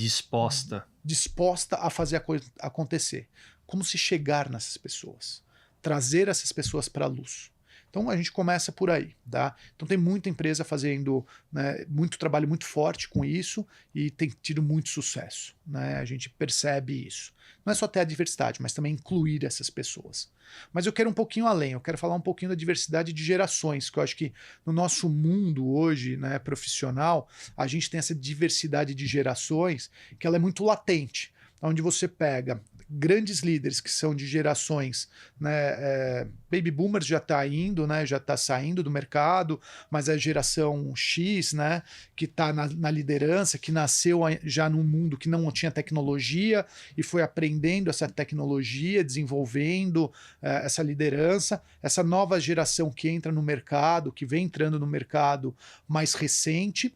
disposta a fazer a coisa acontecer. Como se chegar nessas pessoas? Trazer essas pessoas para a luz. Então a gente começa por aí, tá? Então tem muita empresa fazendo, né, muito trabalho muito forte com isso e tem tido muito sucesso, né? A gente percebe isso. Não é só ter a diversidade, mas também incluir essas pessoas. Mas eu quero um pouquinho além, eu quero falar um pouquinho da diversidade de gerações, que eu acho que no nosso mundo hoje, né, profissional, a gente tem essa diversidade de gerações que ela é muito latente, onde você pega grandes líderes que são de gerações, né, baby boomers já está indo, né, já está saindo do mercado, mas a geração X, né, que está na liderança, que nasceu já num mundo que não tinha tecnologia e foi aprendendo essa tecnologia, desenvolvendo essa liderança, essa nova geração que entra no mercado, que vem entrando no mercado mais recente.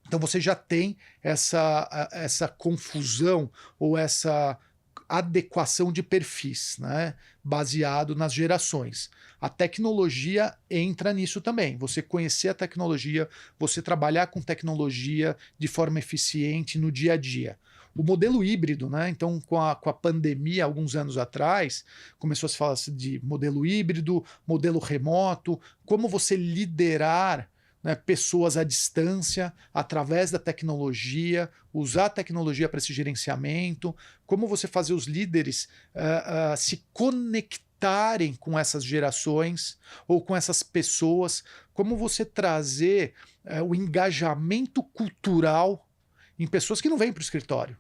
Então você já tem essa confusão ou essa adequação de perfis, né, baseado nas gerações. A tecnologia entra nisso também. Você conhecer a tecnologia, você trabalhar com tecnologia de forma eficiente no dia a dia. O modelo híbrido, né? Então, com a pandemia, alguns anos atrás, começou a se falar de modelo híbrido, modelo remoto, como você liderar, né, pessoas à distância, através da tecnologia, usar a tecnologia para esse gerenciamento, como você fazer os líderes se conectarem com essas gerações ou com essas pessoas, como você trazer o engajamento cultural em pessoas que não vêm para o escritório,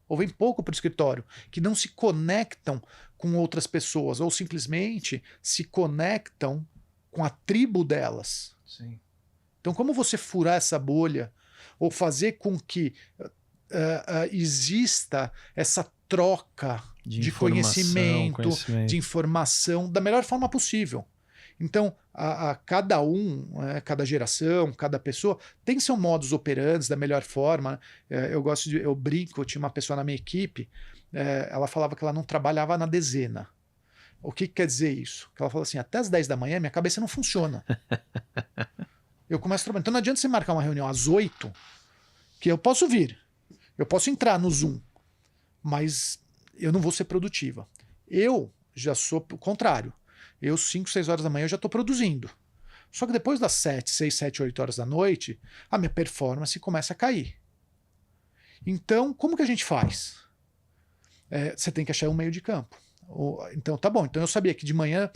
ou vêm pouco para o escritório, que não se conectam com outras pessoas, ou simplesmente se conectam com a tribo delas. Sim. Então, como você furar essa bolha ou fazer com que exista essa troca de conhecimento, de informação, da melhor forma possível? Então, cada cada geração, cada pessoa tem seu modus operandi da melhor forma. Eu brinco, eu tinha uma pessoa na minha equipe, ela falava que ela não trabalhava na dezena. O que quer dizer isso? Que ela falou assim, até as 10 da manhã minha cabeça não funciona. Eu começo a trabalhar. Então não adianta você marcar uma reunião às 8, que eu posso vir. Eu posso entrar no Zoom, mas eu não vou ser produtiva. Eu já sou o contrário. Eu, 5, 6 horas da manhã, eu já estou produzindo. Só que depois das 6, 7, 8 horas da noite, a minha performance começa a cair. Então, como que a gente faz? Você tem que achar um meio de campo. Então, tá bom. Então eu sabia que de manhã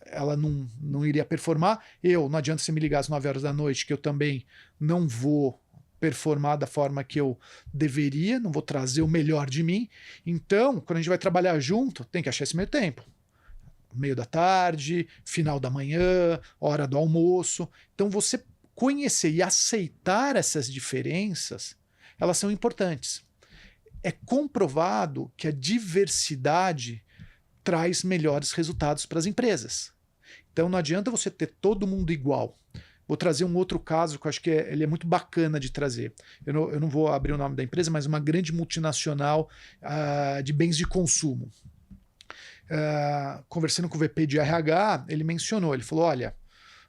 ela não iria performar. Não adianta você me ligar às 9 horas da noite, que eu também não vou performar da forma que eu deveria, não vou trazer o melhor de mim. Então, quando a gente vai trabalhar junto, tem que achar esse meio tempo. Meio da tarde, final da manhã, hora do almoço. Então, você conhecer e aceitar essas diferenças, elas são importantes. É comprovado que a diversidade traz melhores resultados para as empresas. Então não adianta você ter todo mundo igual. Vou trazer um outro caso que eu acho que ele é muito bacana de trazer. Eu não vou abrir o nome da empresa, mas uma grande multinacional de bens de consumo. Conversando com o VP de RH, ele mencionou, ele falou, olha,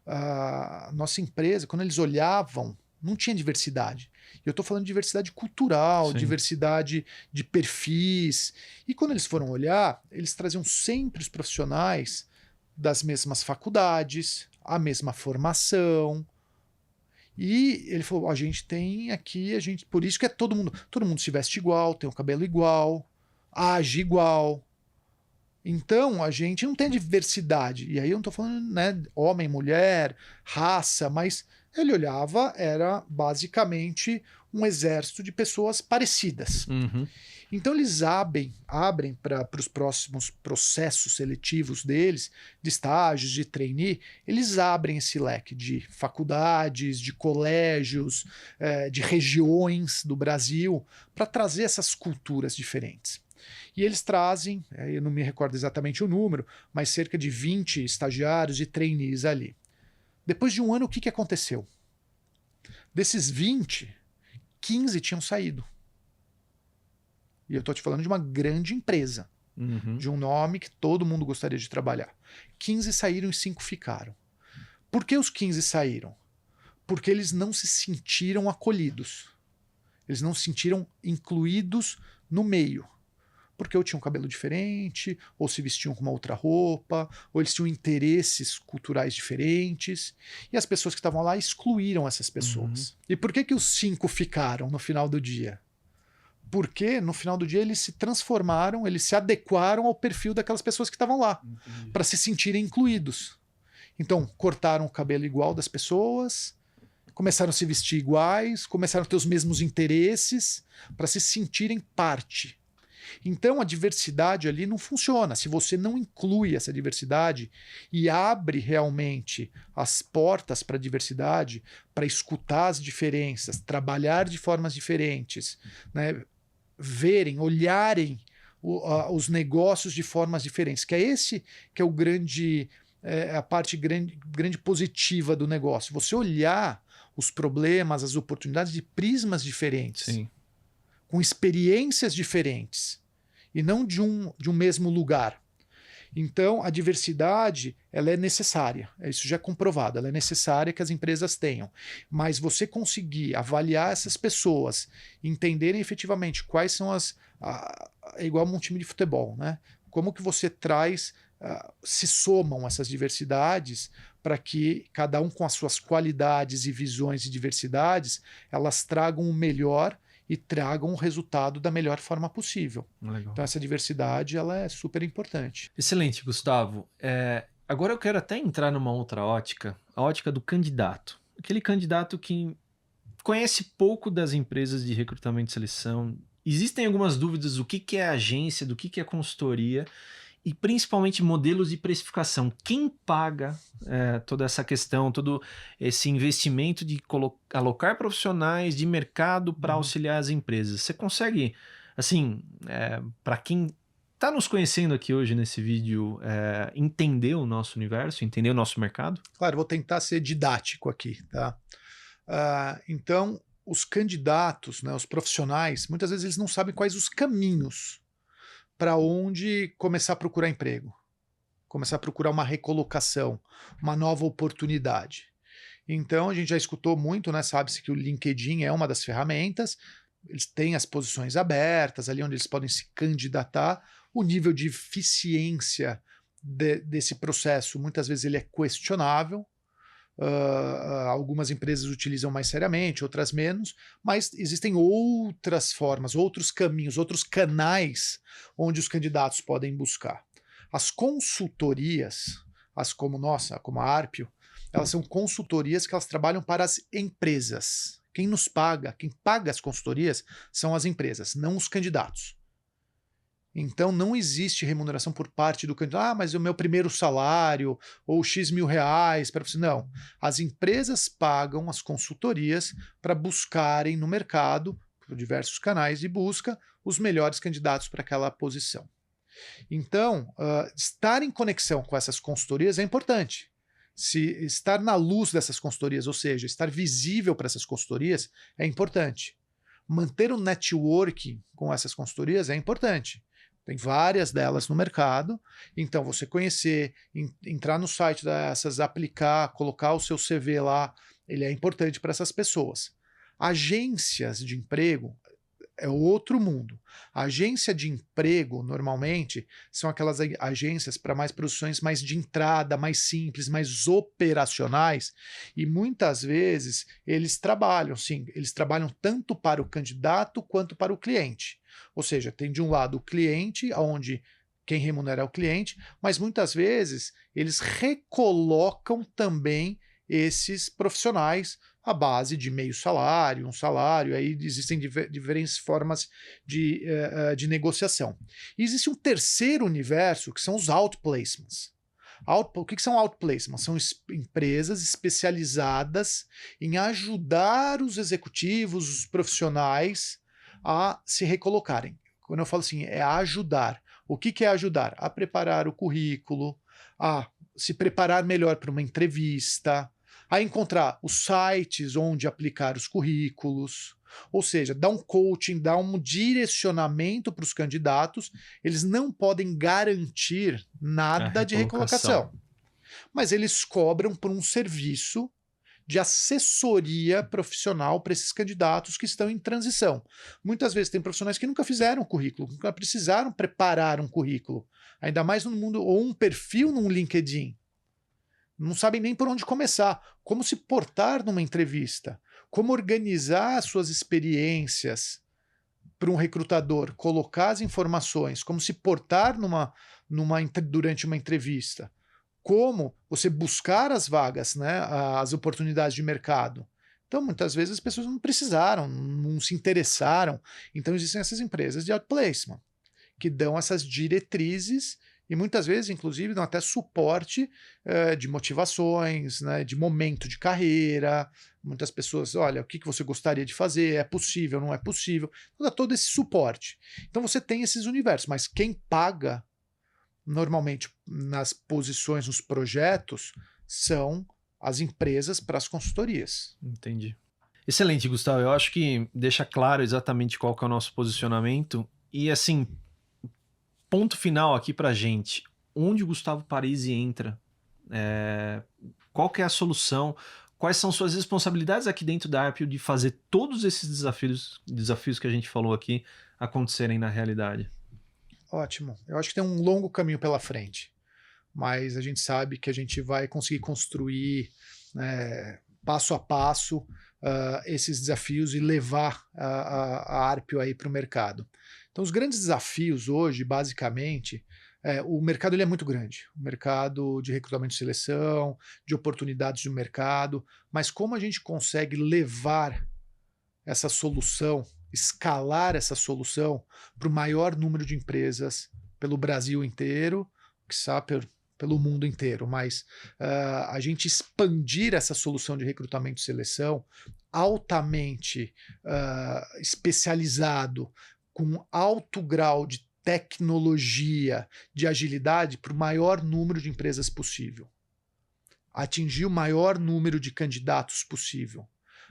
a nossa empresa, quando eles olhavam, não tinha diversidade. Eu estou falando de diversidade cultural, sim, diversidade de perfis. E quando eles foram olhar, eles traziam sempre os profissionais das mesmas faculdades, a mesma formação. E ele falou, a gente tem aqui, por isso que todo mundo se veste igual, tem o cabelo igual, age igual. Então, a gente não tem diversidade. E aí eu não estou falando, né, homem, mulher, raça, mas ele olhava, era basicamente um exército de pessoas parecidas. Uhum. Então eles abrem para os próximos processos seletivos deles, de estágios, de trainee, eles abrem esse leque de faculdades, de colégios, de regiões do Brasil, para trazer essas culturas diferentes. E eles trazem, eu não me recordo exatamente o número, mas cerca de 20 estagiários e trainees ali. Depois de um ano, o que aconteceu? Desses 20, 15 tinham saído. E eu estou te falando de uma grande empresa, de um nome que todo mundo gostaria de trabalhar. 15 saíram e 5 ficaram. Por que os 15 saíram? Porque eles não se sentiram acolhidos. Eles não se sentiram incluídos no meio. Porque ou tinham um cabelo diferente, ou se vestiam com uma outra roupa, ou eles tinham interesses culturais diferentes. E as pessoas que estavam lá excluíram essas pessoas. E por que os 5 ficaram no final do dia? Porque no final do dia eles se transformaram, eles se adequaram ao perfil daquelas pessoas que estavam lá, para se sentirem incluídos. Então, cortaram o cabelo igual das pessoas, começaram a se vestir iguais, começaram a ter os mesmos interesses, para se sentirem parte. Então, a diversidade ali não funciona. Se você não inclui essa diversidade e abre realmente as portas para a diversidade, para escutar as diferenças, trabalhar de formas diferentes, né? Verem, olharem os negócios de formas diferentes, que é esse que é o grande, a parte grande positiva do negócio. Você olhar os problemas, as oportunidades de prismas diferentes, Sim. com experiências diferentes, e não de um mesmo lugar. Então, a diversidade ela é necessária, isso já é comprovado, ela é necessária que as empresas tenham. Mas você conseguir avaliar essas pessoas, entenderem efetivamente quais são é igual um time de futebol, né? Como que você traz, se somam essas diversidades para que cada um com as suas qualidades e visões e diversidades, elas tragam o melhor e tragam o resultado da melhor forma possível. Legal. Então essa diversidade ela é super importante. Excelente, Gustavo. Agora eu quero até entrar numa outra ótica, a ótica do candidato. Aquele candidato que conhece pouco das empresas de recrutamento e seleção. Existem algumas dúvidas do que é agência, do que é consultoria e principalmente modelos de precificação. Quem paga toda essa questão, todo esse investimento de alocar profissionais de mercado para auxiliar as empresas? Você consegue, assim, para quem está nos conhecendo aqui hoje nesse vídeo, entender o nosso universo, entender o nosso mercado? Claro, vou tentar ser didático aqui, tá? Então, os candidatos, né, os profissionais, muitas vezes eles não sabem quais os caminhos para onde começar a procurar emprego, começar a procurar uma recolocação, uma nova oportunidade. Então, a gente já escutou muito, né? Sabe-se que o LinkedIn é uma das ferramentas, eles têm as posições abertas, ali onde eles podem se candidatar. O nível de eficiência desse processo, muitas vezes ele é questionável. Algumas empresas utilizam mais seriamente, outras menos, mas existem outras formas, outros caminhos, outros canais onde os candidatos podem buscar. As consultorias, como a Arpio, elas são consultorias que elas trabalham para as empresas. Quem paga as consultorias são as empresas, não os candidatos. Então não existe remuneração por parte do candidato. Mas o meu primeiro salário, ou X mil reais para você. Não. As empresas pagam as consultorias para buscarem no mercado, por diversos canais de busca, os melhores candidatos para aquela posição. Então, estar em conexão com essas consultorias é importante. Se estar na luz dessas consultorias, ou seja, estar visível para essas consultorias, é importante. Manter o networking com essas consultorias é importante. Tem várias delas no mercado, então você conhecer, entrar no site dessas, aplicar, colocar o seu CV lá, ele é importante para essas pessoas. Agências de emprego é outro mundo. A agência de emprego, normalmente, são aquelas agências para mais posições mais de entrada, mais simples, mais operacionais, e muitas vezes eles trabalham tanto para o candidato quanto para o cliente. Ou seja, tem de um lado o cliente, onde quem remunera é o cliente, mas muitas vezes eles recolocam também esses profissionais à base de meio salário, um salário, aí existem diferentes formas de negociação. E existe um terceiro universo, que são os outplacements. O que são outplacements? São empresas especializadas em ajudar os executivos, os profissionais a se recolocarem. Quando eu falo assim, é ajudar. O que é ajudar? A preparar o currículo, a se preparar melhor para uma entrevista, a encontrar os sites onde aplicar os currículos, ou seja, dar um coaching, dar um direcionamento para os candidatos. Eles não podem garantir nada de recolocação, mas eles cobram por um serviço de assessoria profissional para esses candidatos que estão em transição. Muitas vezes tem profissionais que nunca fizeram currículo, nunca precisaram preparar um currículo, ainda mais no mundo, ou um perfil no LinkedIn. Não sabem nem por onde começar, como se portar numa entrevista, como organizar suas experiências para um recrutador, colocar as informações, como se portar durante uma entrevista, como você buscar as vagas, né, as oportunidades de mercado. Então, muitas vezes as pessoas não precisaram, não se interessaram. Então, existem essas empresas de outplacement que dão essas diretrizes e muitas vezes, inclusive, dão até suporte de motivações, né, de momento de carreira. Muitas pessoas, olha, o que você gostaria de fazer? É possível, não é possível? Dá todo esse suporte. Então você tem esses universos, mas quem paga normalmente nas posições, nos projetos, são as empresas para as consultorias. Entendi. Excelente, Gustavo. Eu acho que deixa claro exatamente qual que é o nosso posicionamento. E assim, ponto final aqui pra gente. Onde o Gustavo Parisi entra? Qual que é a solução? Quais são suas responsabilidades aqui dentro da Arpio de fazer todos esses desafios que a gente falou aqui acontecerem na realidade? Ótimo. Eu acho que tem um longo caminho pela frente, mas a gente sabe que a gente vai conseguir construir passo a passo esses desafios e levar a Arpio aí para o mercado. Então, os grandes desafios hoje, basicamente, o mercado ele é muito grande. O mercado de recrutamento e seleção, de oportunidades de mercado, mas como a gente consegue levar essa solução, escalar essa solução para o maior número de empresas pelo Brasil inteiro, quiçá pelo mundo inteiro, mas a gente expandir essa solução de recrutamento e seleção altamente especializado, com alto grau de tecnologia, de agilidade para o maior número de empresas possível. Atingir o maior número de candidatos possível.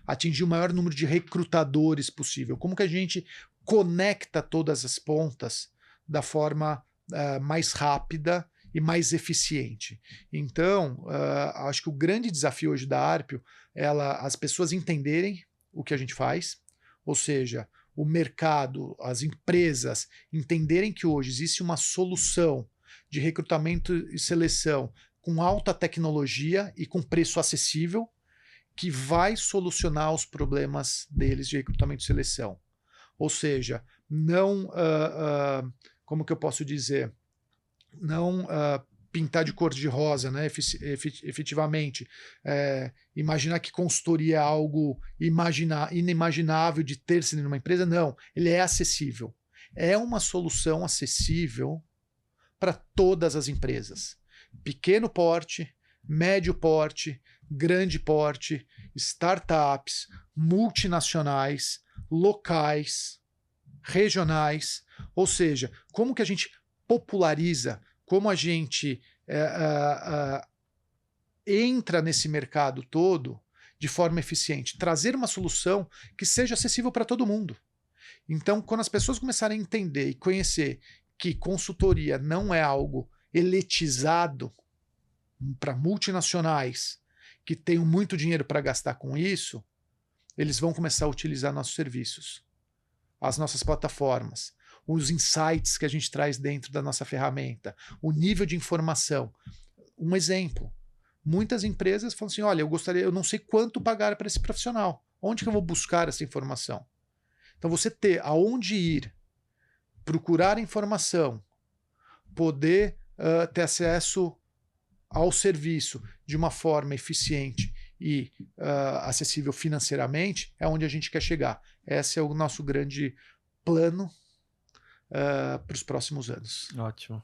Atingir o maior número de recrutadores possível. Como que a gente conecta todas as pontas da forma mais rápida e mais eficiente. Então, acho que o grande desafio hoje da Arpio é as pessoas entenderem o que a gente faz, ou seja, o mercado, as empresas entenderem que hoje existe uma solução de recrutamento e seleção com alta tecnologia e com preço acessível, que vai solucionar os problemas deles de recrutamento e seleção. Ou seja, não, como que eu posso dizer, não pintar de cor de rosa, né, efetivamente. Imaginar que consultoria é algo inimaginável de ter-se numa empresa, não, ele é acessível. É uma solução acessível para todas as empresas. Pequeno porte, médio porte, grande porte, startups, multinacionais, locais, regionais, ou seja, como que a gente populariza, como a gente entra nesse mercado todo de forma eficiente, trazer uma solução que seja acessível para todo mundo. Então, quando as pessoas começarem a entender e conhecer que consultoria não é algo elitizado para multinacionais que tenham muito dinheiro para gastar com isso, eles vão começar a utilizar nossos serviços, as nossas plataformas, os insights que a gente traz dentro da nossa ferramenta, o nível de informação. Um exemplo, muitas empresas falam assim, olha, eu não sei quanto pagar para esse profissional, onde que eu vou buscar essa informação? Então você ter aonde ir, procurar informação, poder ter acesso ao serviço de uma forma eficiente e acessível financeiramente, é onde a gente quer chegar. Esse é o nosso grande plano para os próximos anos. Ótimo.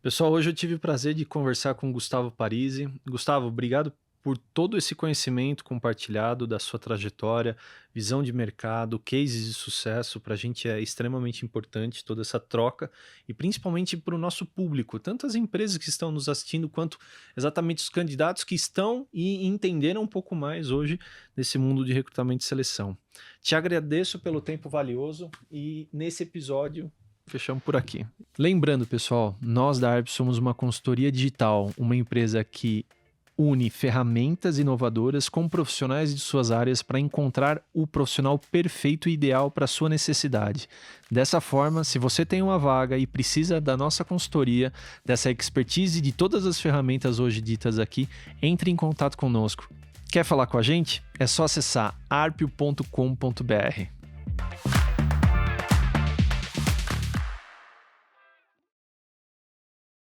Pessoal, hoje eu tive o prazer de conversar com o Gustavo Parisi. Gustavo, obrigado por todo esse conhecimento compartilhado da sua trajetória, visão de mercado, cases de sucesso. Para a gente é extremamente importante toda essa troca e principalmente para o nosso público, tanto as empresas que estão nos assistindo quanto exatamente os candidatos que estão e entenderam um pouco mais hoje nesse mundo de recrutamento e seleção. Te agradeço pelo tempo valioso e nesse episódio fechamos por aqui. Lembrando, pessoal, nós da ARP somos uma consultoria digital, uma empresa que une ferramentas inovadoras com profissionais de suas áreas para encontrar o profissional perfeito e ideal para a sua necessidade. Dessa forma, se você tem uma vaga e precisa da nossa consultoria, dessa expertise de todas as ferramentas hoje ditas aqui, entre em contato conosco. Quer falar com a gente? É só acessar arpio.com.br.